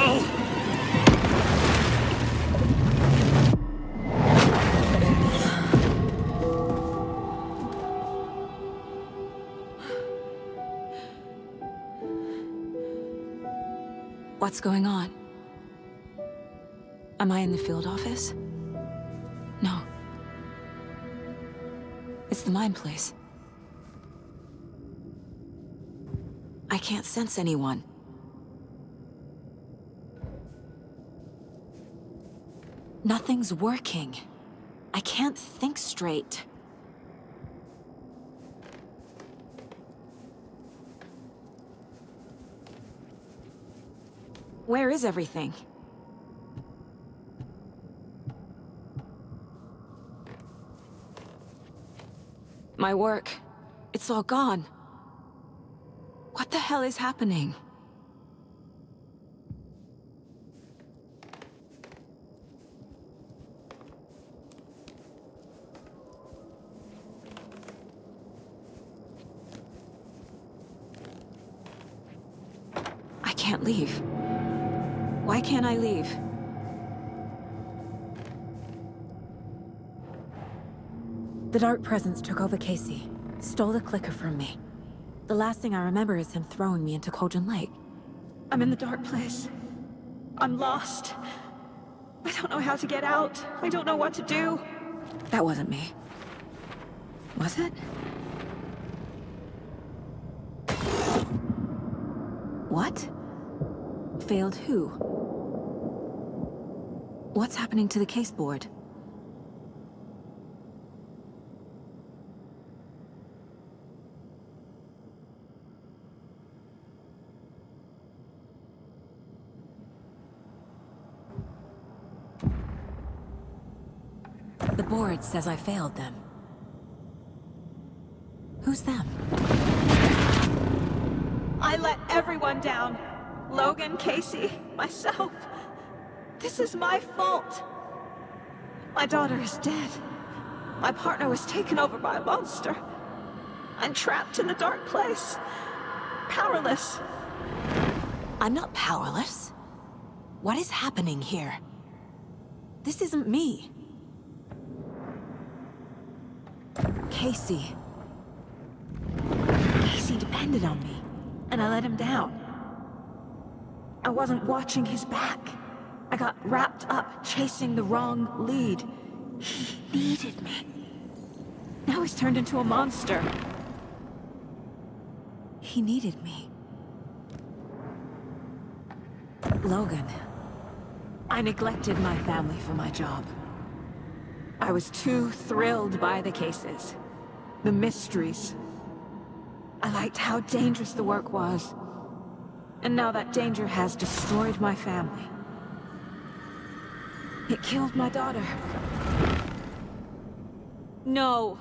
No! What's going on? Am I in the field office? No. It's the mine place. I can't sense anyone. Nothing's working. I can't think straight. Where is everything? My work. It's all gone. What the hell is happening? I can't leave. Why can't I leave? The Dark Presence took over Casey, stole the clicker from me. The last thing I remember is him throwing me into Cauldron Lake. I'm in the dark place. I'm lost. I don't know how to get out. I don't know what to do. That wasn't me. Was it? What? Failed who? What's happening to the case board? The board says I failed them. Who's them? I let everyone down. Logan, Casey, myself. This is my fault. My daughter is dead. My partner was taken over by a monster. I'm trapped in the dark place. Powerless. I'm not powerless. What is happening here? This isn't me. Casey. Casey depended on me, and I let him down. I wasn't watching his back. I got wrapped up chasing the wrong lead. He needed me. Now he's turned into a monster. He needed me. Logan. I neglected my family for my job. I was too thrilled by the cases. The mysteries. I liked how dangerous the work was. And now that danger has destroyed my family. It killed my daughter. No.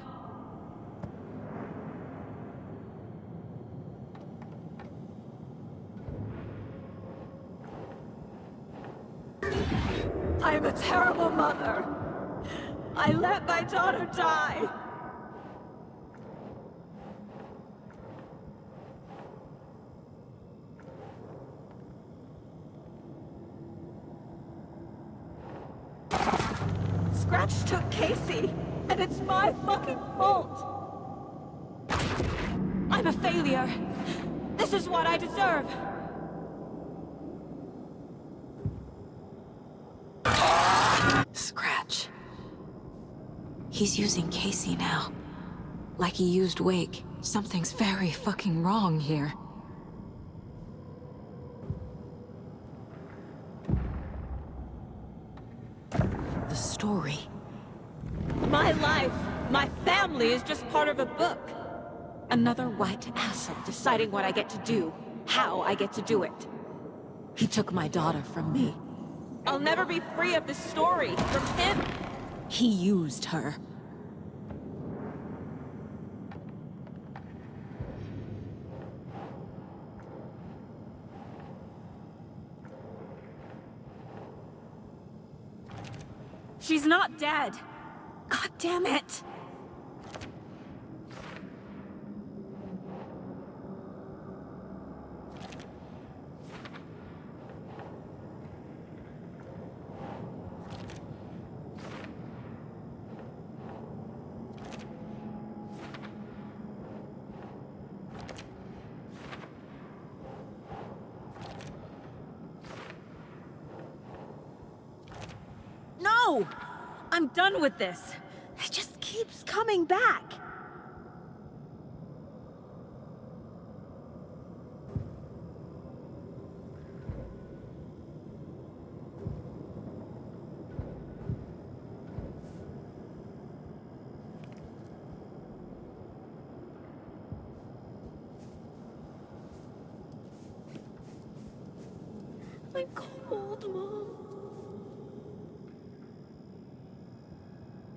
I am a terrible mother. I let my daughter die. Scratch took Casey, and it's my fucking fault. I'm a failure. This is what I deserve. Scratch. He's using Casey now. Like he used Wake. Something's very fucking wrong here. The story. My life, my family is just part of a book. Another white asshole deciding what I get to do, how I get to do it. He took my daughter from me. I'll never be free of this story from him. He used her. She's not dead. God damn it! No! I'm done with this. It just keeps coming back. I'm cold, Mom.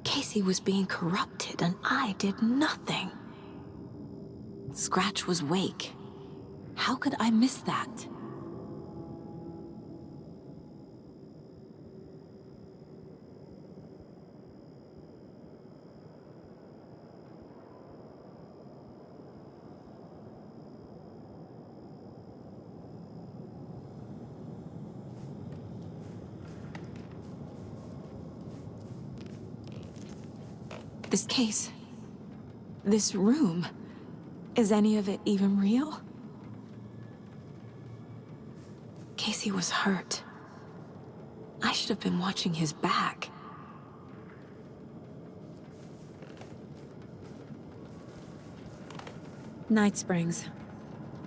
Casey was being corrupted, and I did nothing. Scratch was Wake. How could I miss that? This case, this room, is any of it even real? Casey was hurt. I should have been watching his back. Night Springs.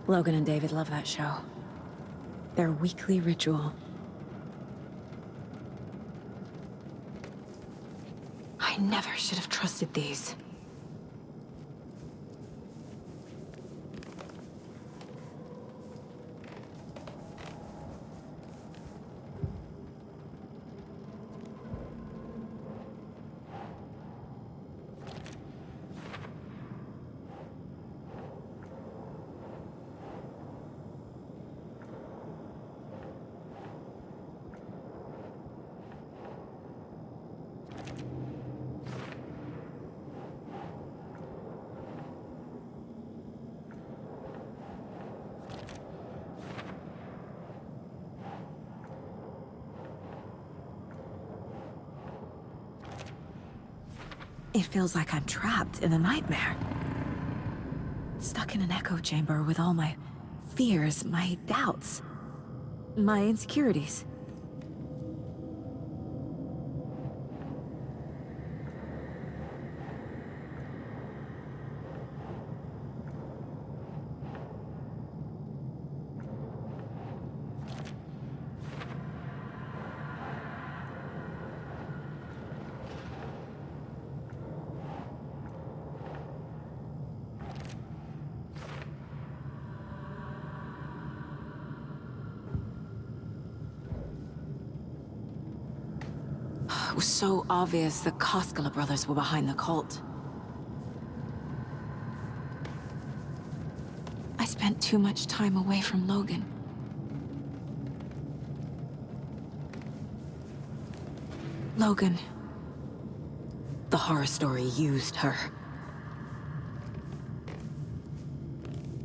Logan and David love that show. Their weekly ritual. I never should have trusted these. It feels like I'm trapped in a nightmare. Stuck in an echo chamber with all my fears, my doubts, my insecurities. It was so obvious the Koskela brothers were behind the cult. I spent too much time away from Logan. Logan. The horror story used her.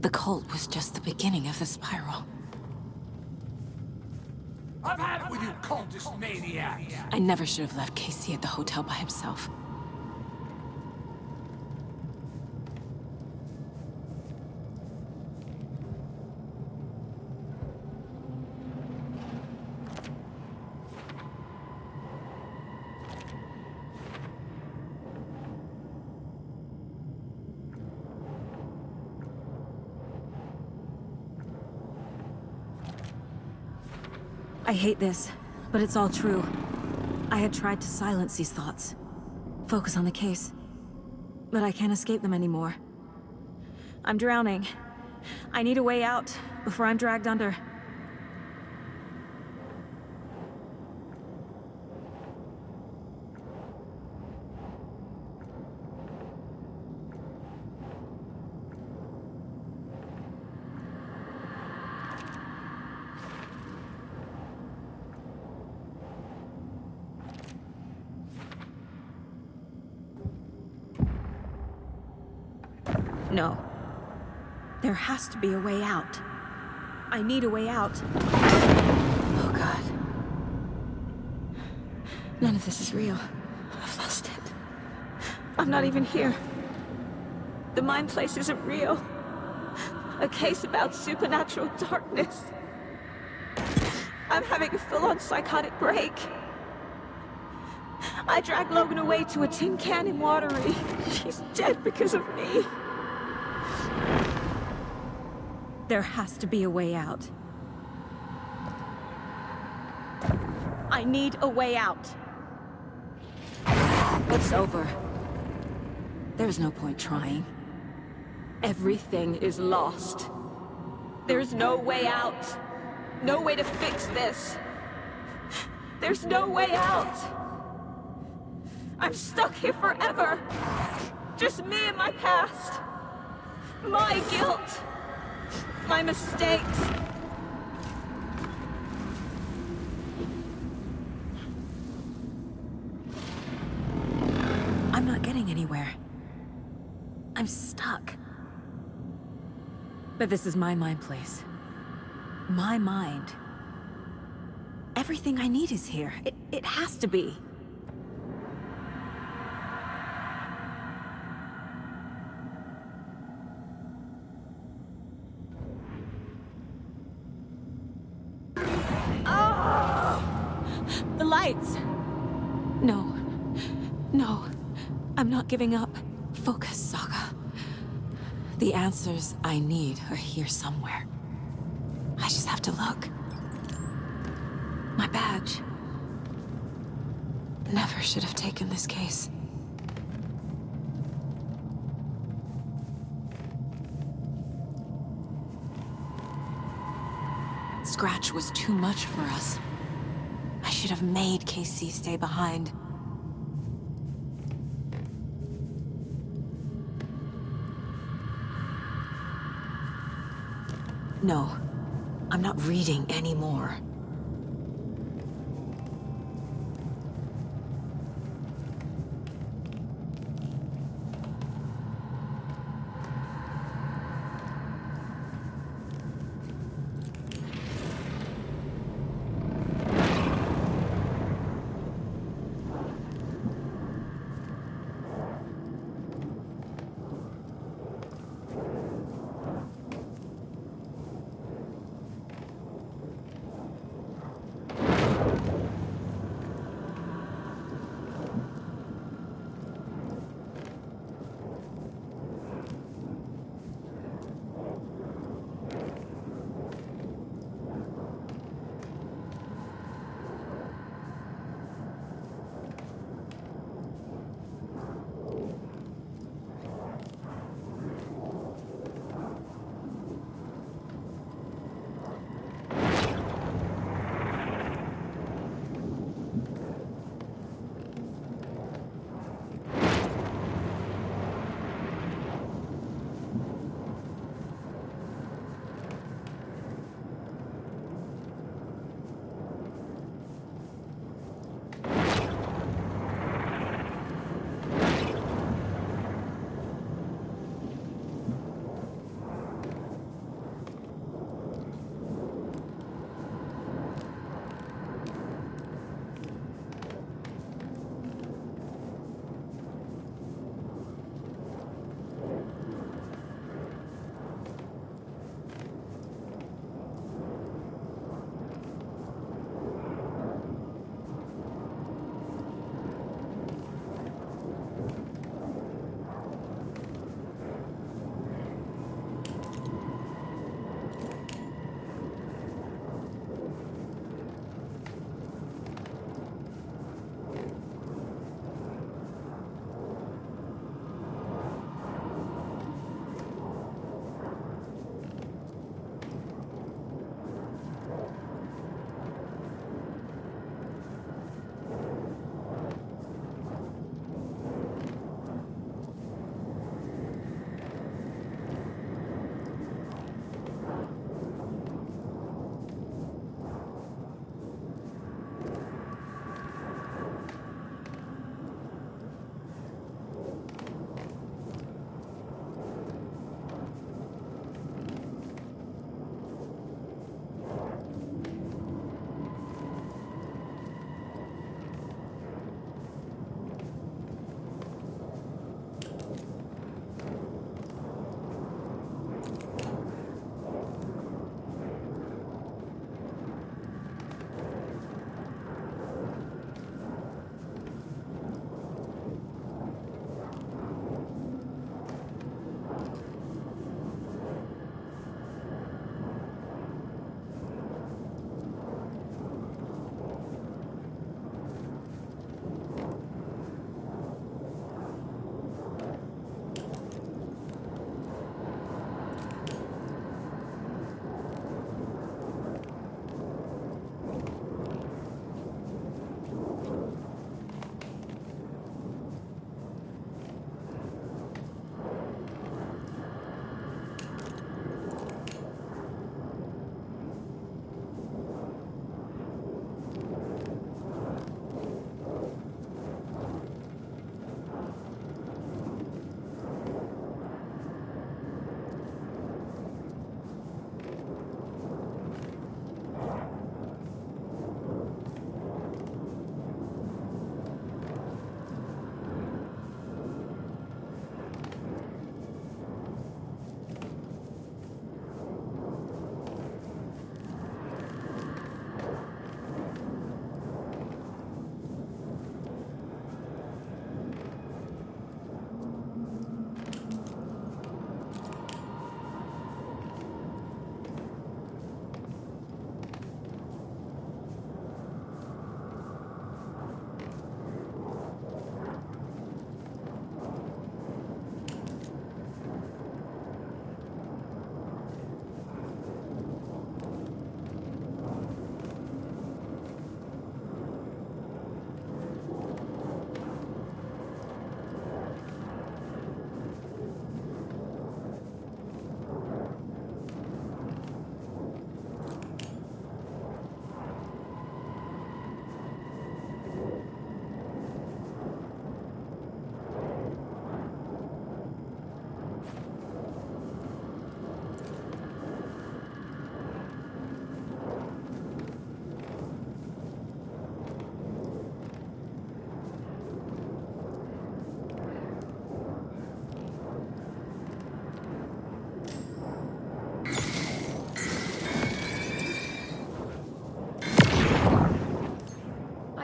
The cult was just the beginning of the spiral. I've had it with you cultist maniacs! I never should have left Casey at the hotel by himself. I hate this, but it's all true. I had tried to silence these thoughts. Focus on the case. But I can't escape them anymore. I'm drowning. I need a way out before I'm dragged under. No. There has to be a way out. I need a way out. Oh, God. None of this is real. I've lost it. I'm not even here. The mind place isn't real. A case about supernatural darkness. I'm having a full-on psychotic break. I dragged Logan away to a tin can in Watery. She's dead because of me. There has to be a way out. I need a way out. It's over. There's no point trying. Everything is lost. There's no way out. No way to fix this. There's no way out. I'm stuck here forever. Just me and my past. My guilt. My mistakes. I'm not getting anywhere. I'm stuck. But this is my mind place. My mind. Everything I need is here. It has to be. The lights. No. No. I'm not giving up. Focus, Saga. The answers I need are here somewhere. I just have to look. My badge. Never should have taken this case. Scratch was too much for us. I should have made KC stay behind. No, I'm not reading anymore.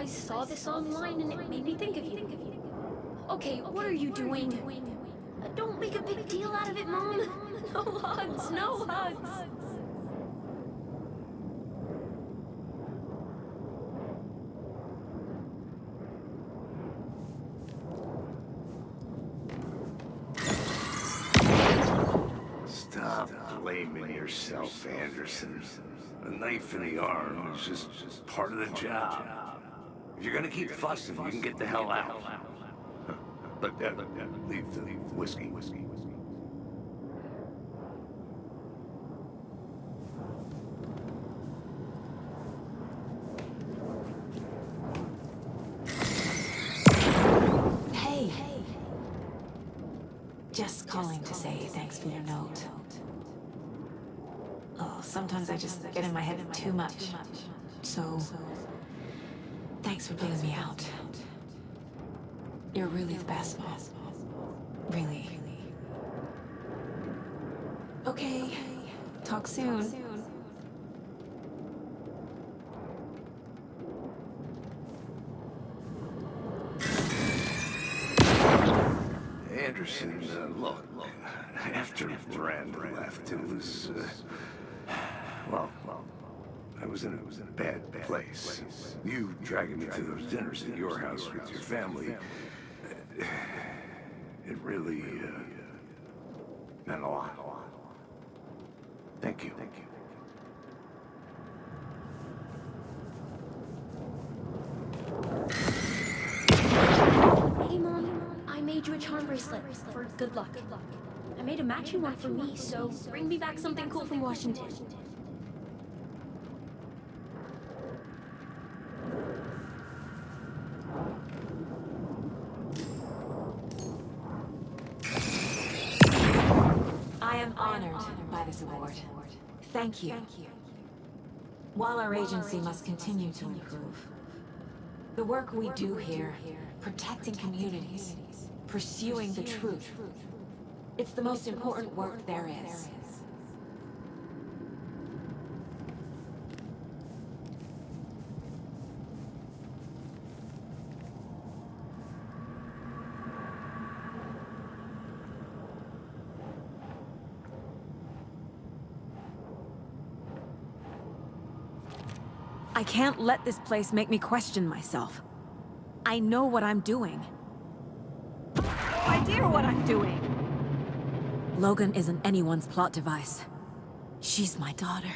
I saw this online and it made me think of you. Okay, what are you doing? Don't make a big deal out of it, Mom. No hugs, no hugs. Stop blaming yourself, Anderson. A knife in the arm is just part of the job. If you're gonna keep fussing, you can get the hell out. But leave the whiskey. Hey. Just calling to say thanks for your note. Oh, sometimes I just get in my head too much. So, thanks for bringing me out. You're really the best, Mom. Really. Okay. Talk soon. Anderson, look, after Miranda left, it was, well, I was in a bad place. You dragging me to those dinners at your house with your family, it really, meant a lot. Thank you. Hey, Mom, I made you a charm bracelet for good luck. I made a matching one for me, so bring me back something cool from Washington. I am honored by this award. Thank you. While our agency must continue to improve, the work we do here, protecting communities, pursuing the truth, it's the most important work there is. I can't let this place make me question myself. I know what I'm doing. No idea what I'm doing. Logan isn't anyone's plot device. She's my daughter.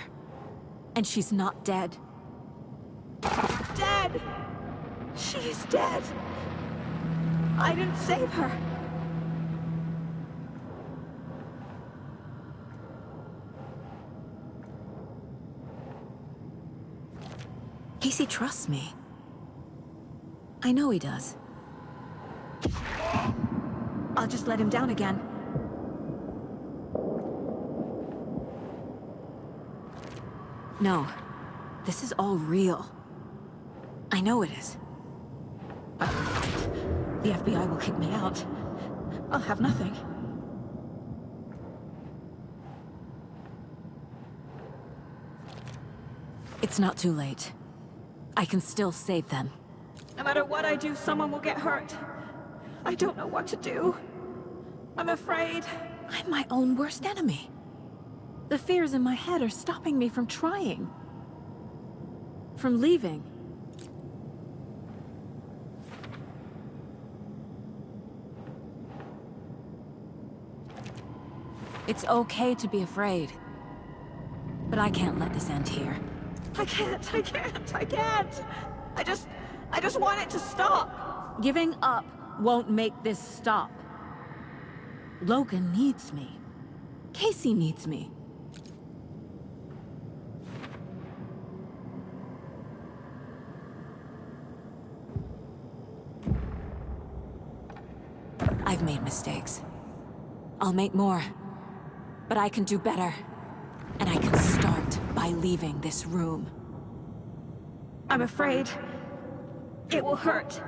And she's not dead. Dead! She's dead! I didn't save her. Casey trusts me. I know he does. I'll just let him down again. No. This is all real. I know it is. The FBI will kick me out. I'll have nothing. It's not too late. I can still save them. No matter what I do, someone will get hurt. I don't know what to do. I'm afraid. I'm my own worst enemy. The fears in my head are stopping me from trying. From leaving. It's okay to be afraid. But I can't let this end here. I can't. I just want it to stop. Giving up won't make this stop. Logan needs me. Casey needs me. I've made mistakes. I'll make more. But I can do better. And I can start by leaving this room. I'm afraid it will hurt.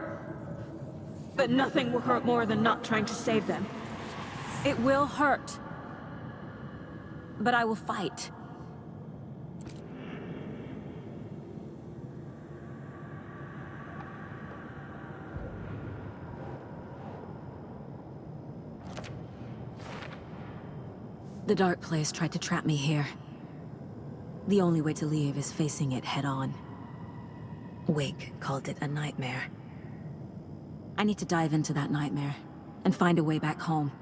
But nothing will hurt more than not trying to save them. It will hurt. But I will fight. The dark place tried to trap me here. The only way to leave is facing it head-on. Wake called it a nightmare. I need to dive into that nightmare, and find a way back home.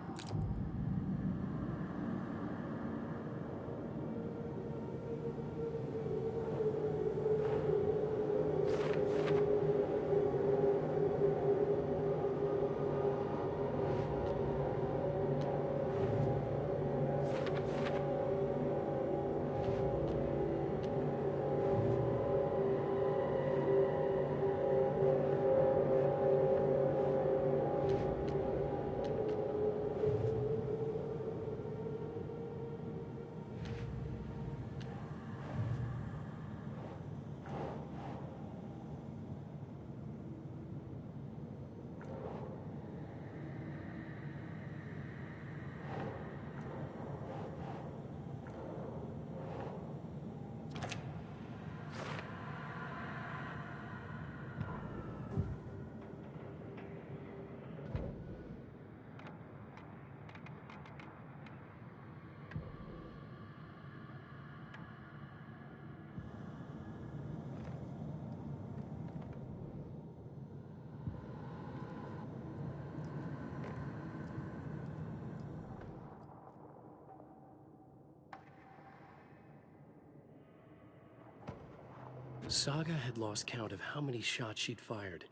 Saga had lost count of how many shots she'd fired,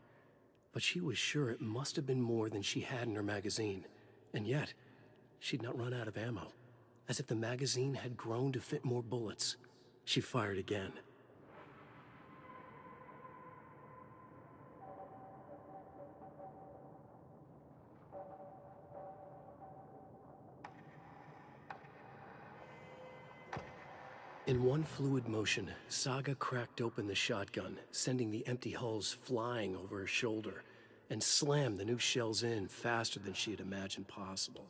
but she was sure it must have been more than she had in her magazine. And yet, she'd not run out of ammo. As if the magazine had grown to fit more bullets. She fired again. In one fluid motion, Saga cracked open the shotgun, sending the empty hulls flying over her shoulder, and slammed the new shells in faster than she had imagined possible.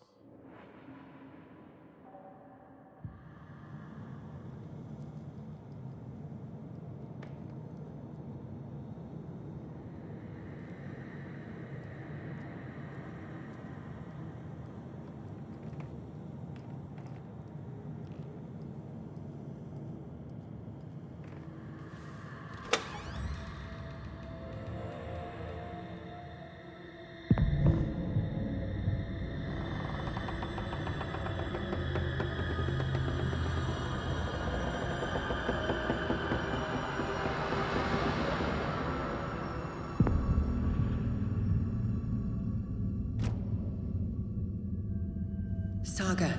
Saga,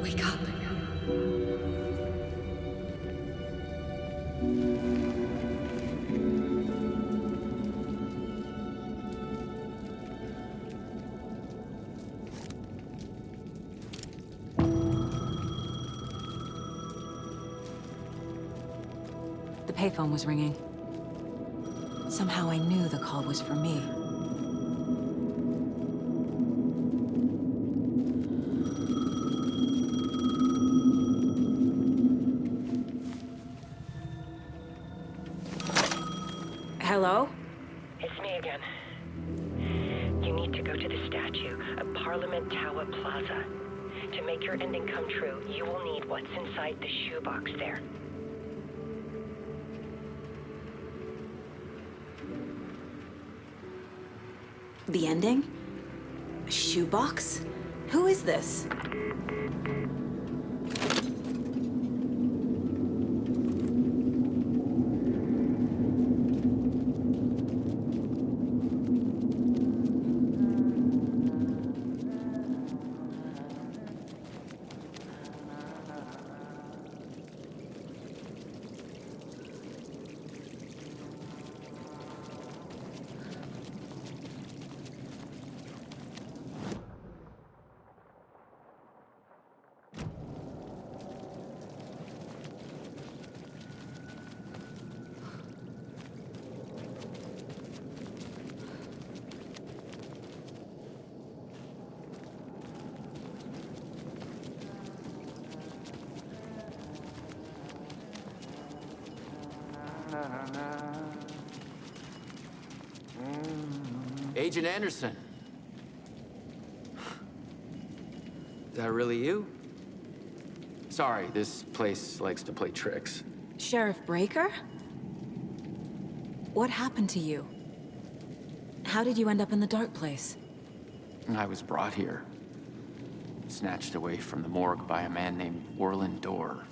wake up. The payphone was ringing. Somehow I knew the call was for me. Hello? It's me again. You need to go to the statue of Parliament Tower Plaza. To make your ending come true, you will need what's inside the shoebox there. The ending? A shoebox? Who is this? Agent Anderson. Is that really you? Sorry, this place likes to play tricks. Sheriff Breaker? What happened to you? How did you end up in the dark place? I was brought here. Snatched away from the morgue by a man named Orland Dorr.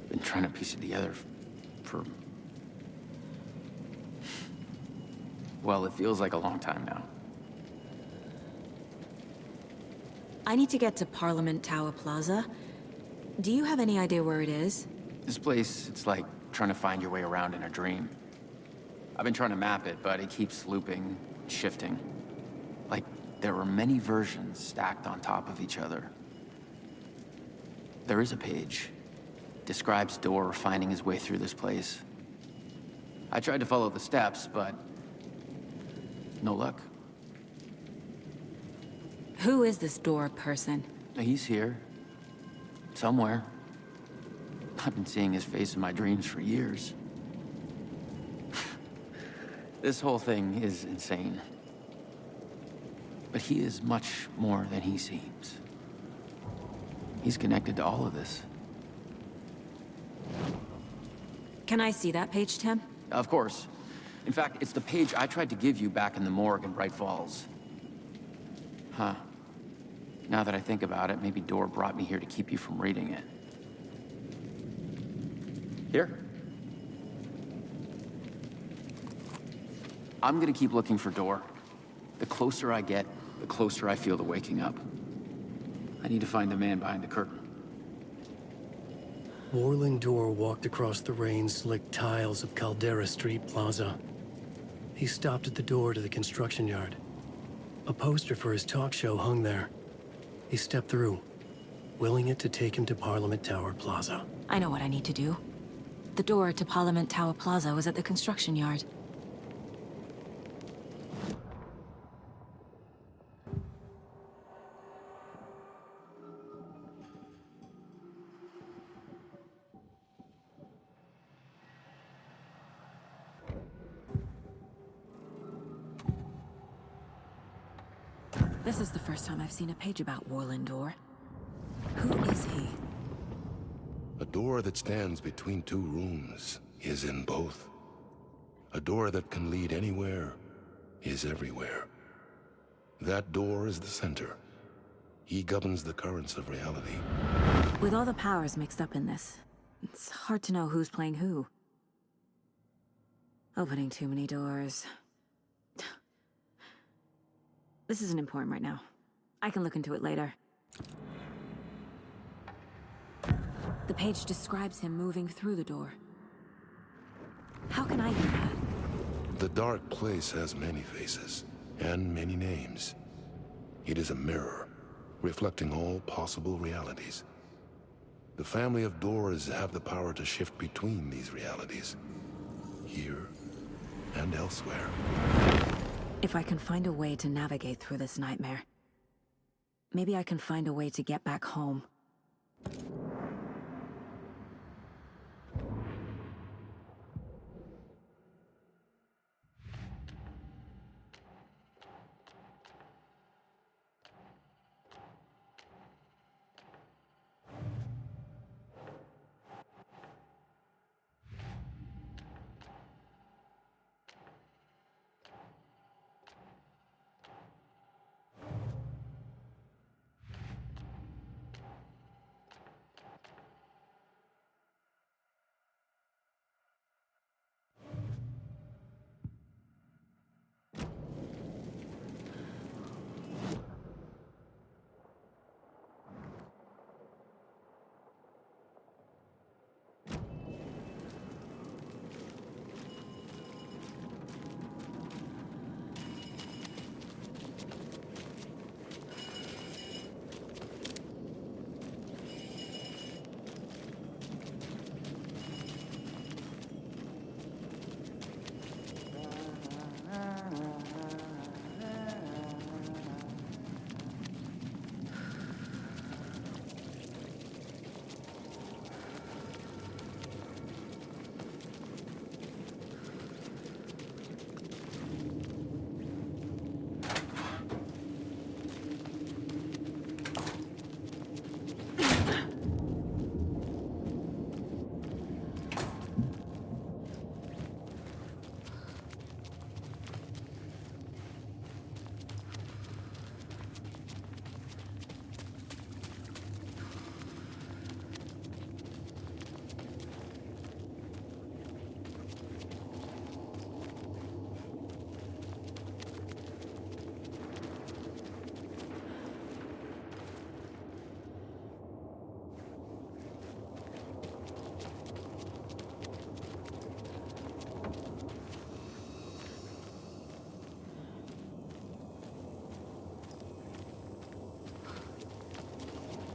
Been trying to piece it together for... Well, it feels like a long time now. I need to get to Parliament Tower Plaza. Do you have any idea where it is? This place, it's like trying to find your way around in a dream. I've been trying to map it, but it keeps looping, shifting. Like there are many versions stacked on top of each other. There is a page. Describes Dorr finding his way through this place. I tried to follow the steps, but no luck. Who is this Dorr person? He's here. Somewhere. I've been seeing his face in my dreams for years. This whole thing is insane. But he is much more than he seems. He's connected to all of this. Can I see that page, Tim? Of course. In fact, it's the page I tried to give you back in the morgue in Bright Falls. Huh. Now that I think about it, maybe Dorr brought me here to keep you from reading it. Here. I'm gonna keep looking for Dorr. The closer I get, the closer I feel to waking up. I need to find the man behind the curtain. Orland Dorr walked across the rain-slicked tiles of Caldera Street Plaza. He stopped at the door to the construction yard. A poster for his talk show hung there. He stepped through, willing it to take him to Parliament Tower Plaza. I know what I need to do. The door to Parliament Tower Plaza was at the construction yard. This is the first time I've seen a page about Orland Dorr. Who is he? A door that stands between two rooms is in both. A door that can lead anywhere is everywhere. That door is the center. He governs the currents of reality. With all the powers mixed up in this, it's hard to know who's playing who. Opening too many doors. This isn't important right now. I can look into it later. The page describes him moving through the door. How can I do that? The dark place has many faces and many names. It is a mirror, reflecting all possible realities. The family of Doors have the power to shift between these realities, here and elsewhere. If I can find a way to navigate through this nightmare, maybe I can find a way to get back home.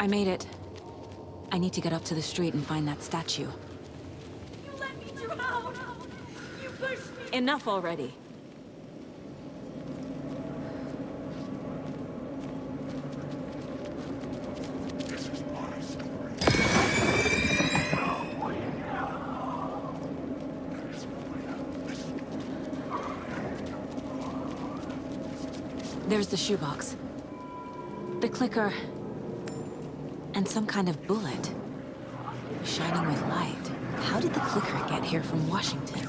I made it. I need to get up to the street and find that statue. You let me drown! You pushed me! Enough already. There's the shoebox. The clicker. And some kind of bullet. Shining with light. How did the clicker get here from Washington?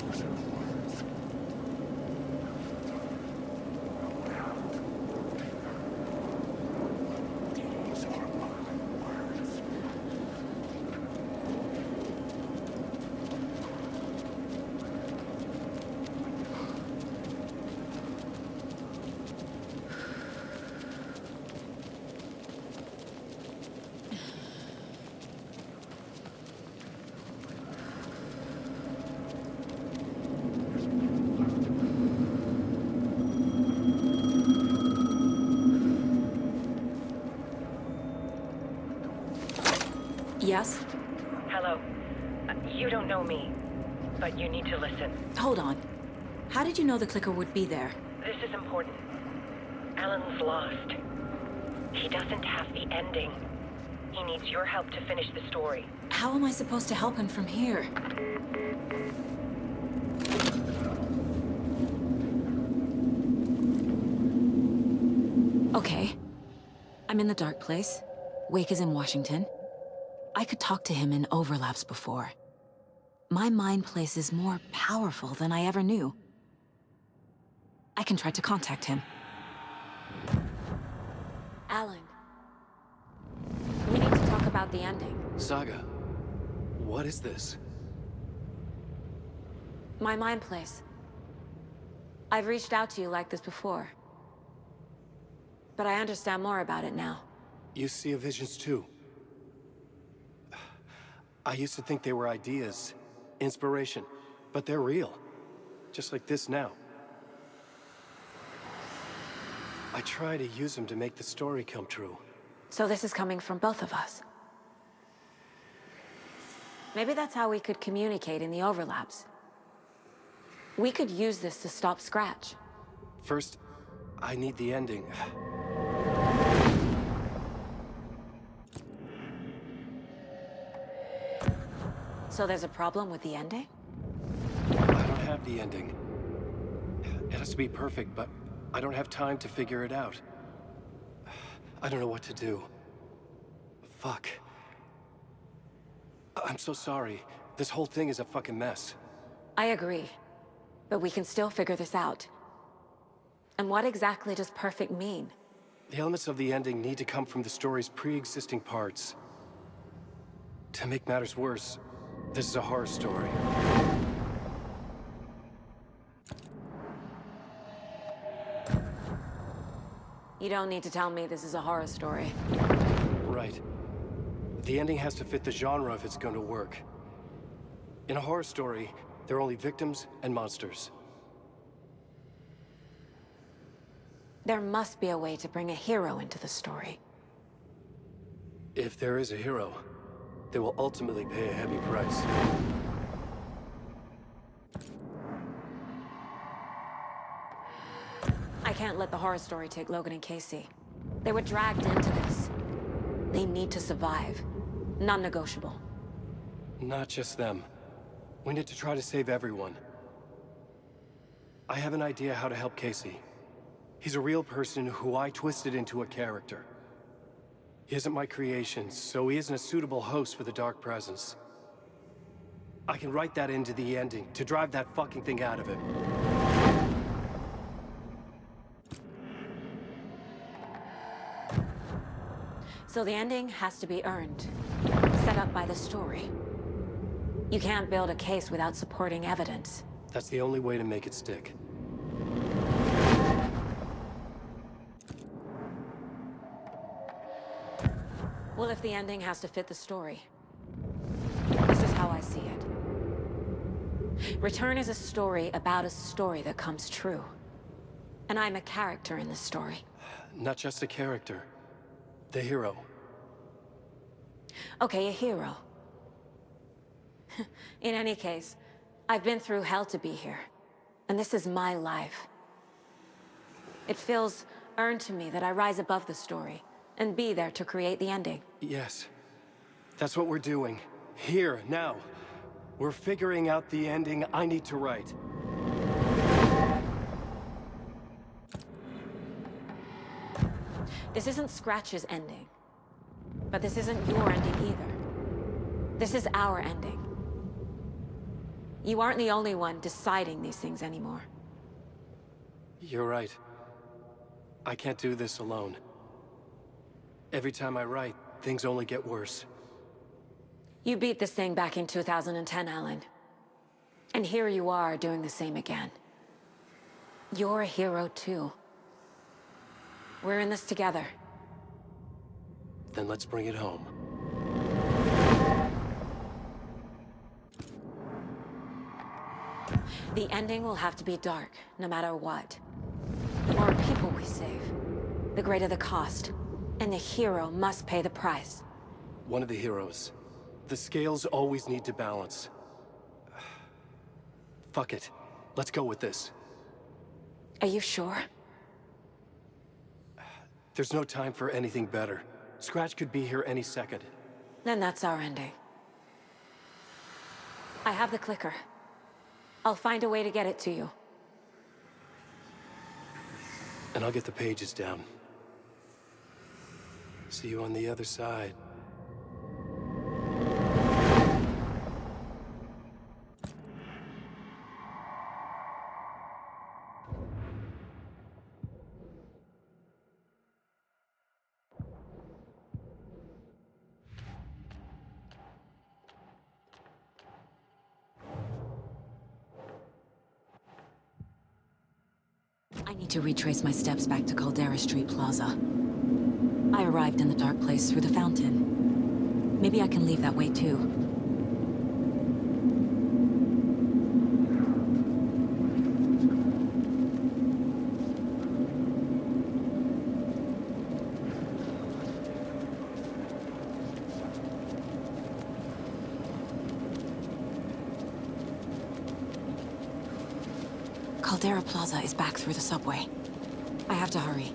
Yes? Hello. You don't know me, but you need to listen. Hold on. How did you know the clicker would be there? This is important. Alan's lost. He doesn't have the ending. He needs your help to finish the story. How am I supposed to help him from here? Okay. I'm in the dark place. Wake is in Washington. I could talk to him in overlaps before. My mind place is more powerful than I ever knew. I can try to contact him. Alan. We need to talk about the ending. Saga, what is this? My mind place. I've reached out to you like this before. But I understand more about it now. You see visions too. I used to think they were ideas, inspiration, but they're real. Just like this now. I try to use them to make the story come true. So this is coming from both of us. Maybe that's how we could communicate in the overlaps. We could use this to stop Scratch. First, I need the ending. So there's a problem with the ending? I don't have the ending. It has to be perfect, but I don't have time to figure it out. I don't know what to do. Fuck. I'm so sorry. This whole thing is a fucking mess. I agree. But we can still figure this out. And what exactly does perfect mean? The elements of the ending need to come from the story's pre-existing parts. To make matters worse, this is a horror story. You don't need to tell me this is a horror story. Right. The ending has to fit the genre if it's going to work. In a horror story, there are only victims and monsters. There must be a way to bring a hero into the story. If there is a hero, they will ultimately pay a heavy price. I can't let the horror story take Logan and Casey. They were dragged into this. They need to survive. Non-negotiable. Not just them. We need to try to save everyone. I have an idea how to help Casey. He's a real person who I twisted into a character. He isn't my creation, so he isn't a suitable host for the Dark Presence. I can write that into the ending to drive that fucking thing out of him. So the ending has to be earned. Set up by the story. You can't build a case without supporting evidence. That's the only way to make it stick. Well, if the ending has to fit the story, this is how I see it. Return is a story about a story that comes true. And I'm a character in this story. Not just a character. The hero. Okay, a hero. In any case, I've been through hell to be here. And this is my life. It feels earned to me that I rise above the story and be there to create the ending. Yes. That's what we're doing. Here, now. We're figuring out the ending I need to write. This isn't Scratch's ending. But this isn't your ending either. This is our ending. You aren't the only one deciding these things anymore. You're right. I can't do this alone. Every time I write, things only get worse. You beat this thing back in 2010, Alan. And here you are doing the same again. You're a hero too. We're in this together. Then let's bring it home. The ending will have to be dark, no matter what. The more people we save, the greater the cost. And the hero must pay the price. One of the heroes. The scales always need to balance. Fuck it. Let's go with this. Are you sure? There's no time for anything better. Scratch could be here any second. Then that's our ending. I have the clicker. I'll find a way to get it to you. And I'll get the pages down. See you on the other side. I need to retrace my steps back to Caldera Street Plaza. I arrived in the dark place through the fountain. Maybe I can leave that way too. Caldera Plaza is back through the subway. I have to hurry.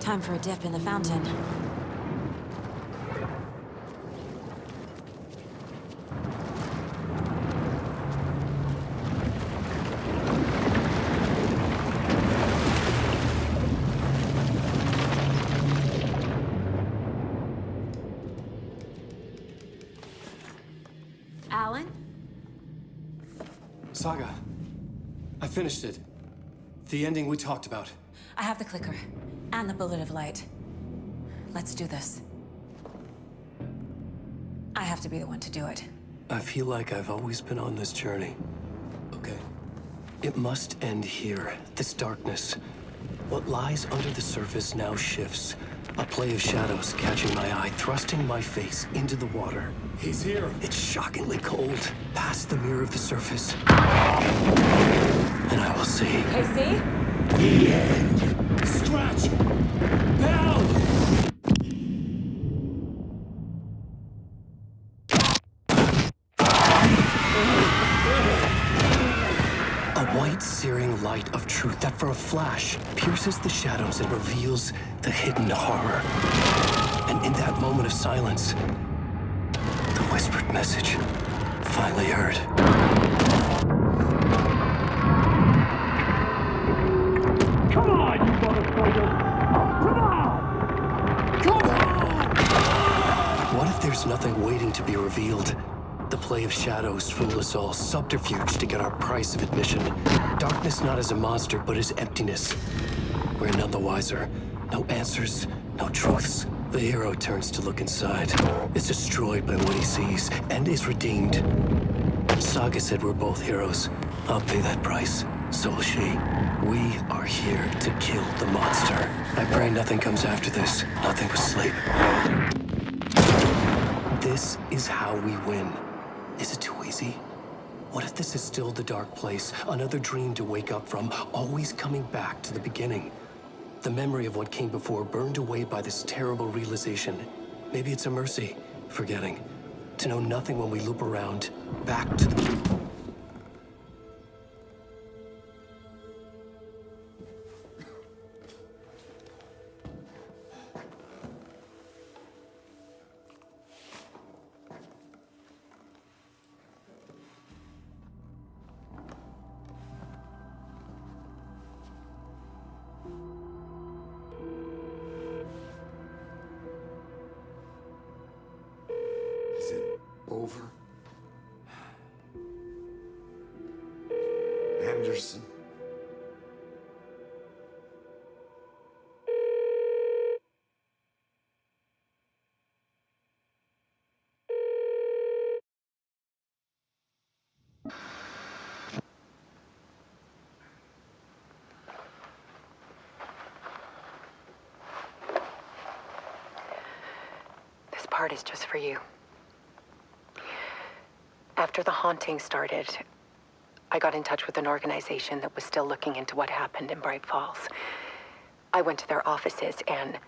Time for a dip in the fountain. Saga, I finished it. The ending we talked about. I have the clicker. And the bullet of light. Let's do this. I have to be the one to do it. I feel like I've always been on this journey. Okay. It must end here. This darkness. What lies under the surface now shifts. A play of shadows catching my eye, thrusting my face into the water. He's here. It's shockingly cold, past the mirror of the surface. And I will see. Casey? The end. Scratch! Bell! A white, searing light of truth that for a flash pierces the shadows and reveals the hidden horror. And in that moment of silence, the whispered message finally heard. Come on, you motherfucker! Come on! Come on! What if there's nothing waiting to be revealed? The play of shadows fool us all, subterfuge to get our price of admission. Darkness not as a monster, but as emptiness. We're none the wiser. No answers, no truths. The hero turns to look inside, is destroyed by what he sees, and is redeemed. Saga said we're both heroes. I'll pay that price. So will she. We are here to kill the monster. I pray nothing comes after this. Nothing but sleep. This is how we win. Is it too easy? What if this is still the dark place? Another dream to wake up from, always coming back to the beginning. The memory of what came before burned away by this terrible realization. Maybe it's a mercy, forgetting. To know nothing when we loop around, back to the... Is it over? Anderson? This part is just for you. After the haunting started, I got in touch with an organization that was still looking into what happened in Bright Falls. I went to their offices and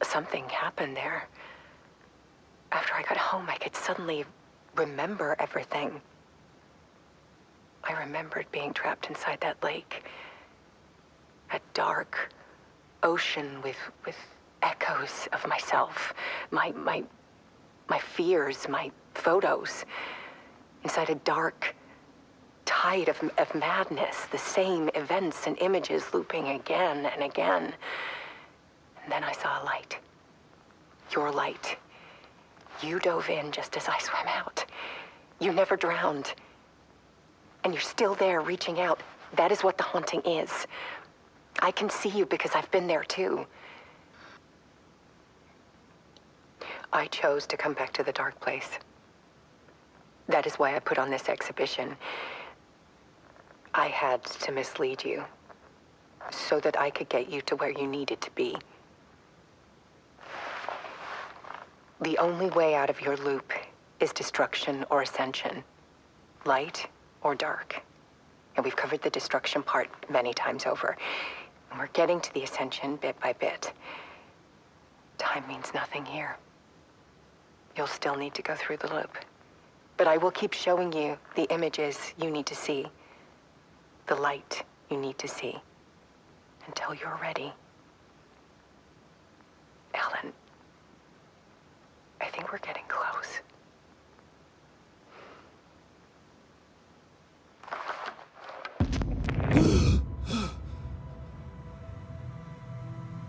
something happened there. After I got home, I could suddenly remember everything. I remembered being trapped inside that lake. A dark ocean with echoes of myself. My fears, my photos. Inside a dark tide of madness. The same events and images looping again and again. And then I saw a light. Your light. You dove in just as I swam out. You never drowned. And you're still there reaching out. That is what the haunting is. I can see you because I've been there too. I chose to come back to the dark place. That is why I put on this exhibition. I had to mislead you so that I could get you to where you needed to be. The only way out of your loop is destruction or ascension, light or dark. And we've covered the destruction part many times over. And we're getting to the ascension bit by bit. Time means nothing here. You'll still need to go through the loop. But I will keep showing you the images you need to see, the light you need to see, until you're ready. Ellen, I think we're getting close.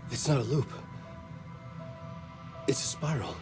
It's not a loop. It's a spiral.